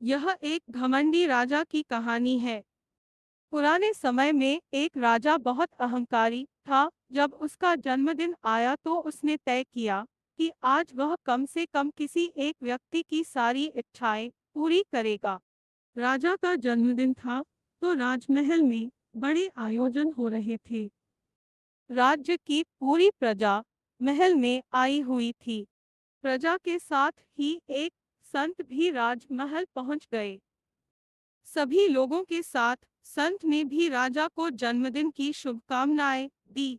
यह एक घमंडी राजा की कहानी है। पुराने समय में एक राजा बहुत अहंकारी था। जब उसका जन्मदिन आया तो उसने तय किया कि आज वह कम से कम किसी एक व्यक्ति की सारी इच्छाएं पूरी करेगा। राजा का जन्मदिन था तो राजमहल में बड़े आयोजन हो रहे थे। राज्य की पूरी प्रजा महल में आई हुई थी। प्रजा के साथ ही एक संत भी राजमहल पहुंच गए। सभी लोगों के साथ संत ने भी राजा को जन्मदिन की शुभकामनाएं दी।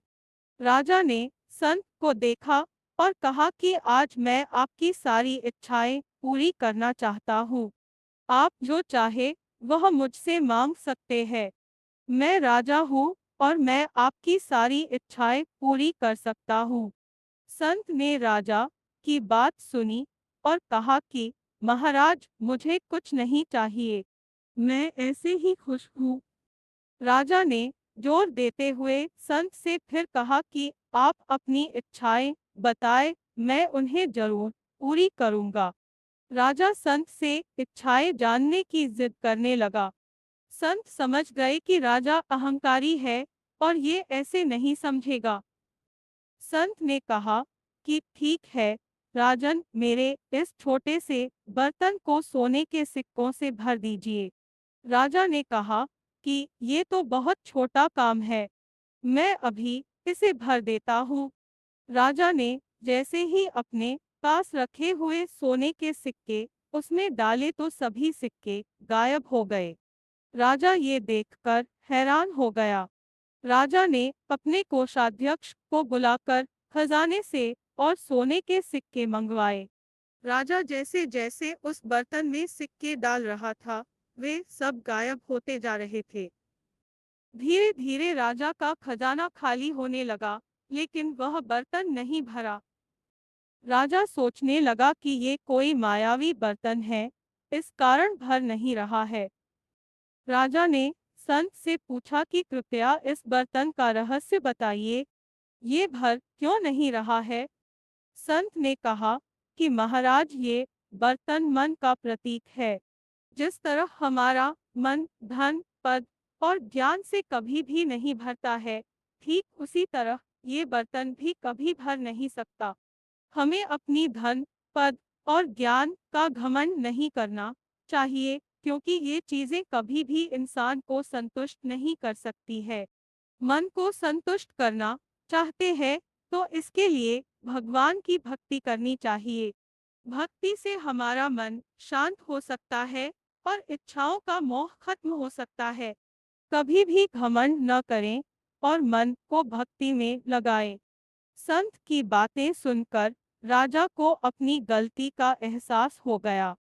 राजा ने संत को देखा और कहा कि आज मैं आपकी सारी इच्छाएं पूरी करना चाहता हूँ। आप जो चाहे वह मुझसे मांग सकते हैं। मैं राजा हूँ और मैं आपकी सारी इच्छाएं पूरी कर सकता हूँ। संत ने राजा की बात सुनी और कहा कि महाराज, मुझे कुछ नहीं चाहिए, मैं ऐसे ही खुश हूँ। राजा ने जोर देते हुए संत से फिर कहा कि आप अपनी इच्छाएं बताएं, मैं उन्हें जरूर पूरी करूंगा। राजा संत से इच्छाएं जानने की जिद करने लगा। संत समझ गए कि राजा अहंकारी है और ये ऐसे नहीं समझेगा। संत ने कहा कि ठीक है राजन, मेरे इस छोटे से बर्तन को सोने के सिक्कों से भर दीजिए। राजा ने कहा कि ये तो बहुत छोटा काम है, मैं अभी इसे भर देता हूँ। राजा ने जैसे ही अपने पास रखे हुए सोने के सिक्के उसमें डाले तो सभी सिक्के गायब हो गए। राजा ये देखकर हैरान हो गया। राजा ने अपने कोषाध्यक्ष को बुलाकर खजाने से और सोने के सिक्के मंगवाए। राजा जैसे जैसे उस बर्तन में सिक्के डाल रहा था, वे सब गायब होते जा रहे थे। धीरे धीरे राजा का खजाना खाली होने लगा, लेकिन वह बर्तन नहीं भरा। राजा सोचने लगा कि ये कोई मायावी बर्तन है, इस कारण भर नहीं रहा है। राजा ने संत से पूछा कि कृपया इस बर्तन का रहस्य बताइए, ये भर क्यों नहीं रहा है। संत ने कहा कि महाराज, ये बर्तन मन का प्रतीक है। जिस तरह हमारा मन धन, पद और ज्ञान से कभी भी नहीं भरता है, ठीक उसी तरह ये बर्तन भी कभी भर नहीं सकता। हमें अपनी धन, पद और ज्ञान का घमंड नहीं करना चाहिए, क्योंकि ये चीजें कभी भी इंसान को संतुष्ट नहीं कर सकती है। मन को संतुष्ट करना चाहते हैं तो इसके लिए भगवान की भक्ति करनी चाहिए। भक्ति से हमारा मन शांत हो सकता है और इच्छाओं का मोह खत्म हो सकता है। कभी भी घमंड न करें और मन को भक्ति में लगाएं। संत की बातें सुनकर राजा को अपनी गलती का एहसास हो गया।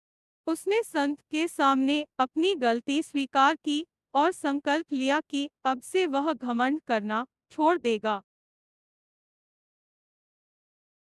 उसने संत के सामने अपनी गलती स्वीकार की और संकल्प लिया कि अब से वह घमंड करना छोड़ देगा।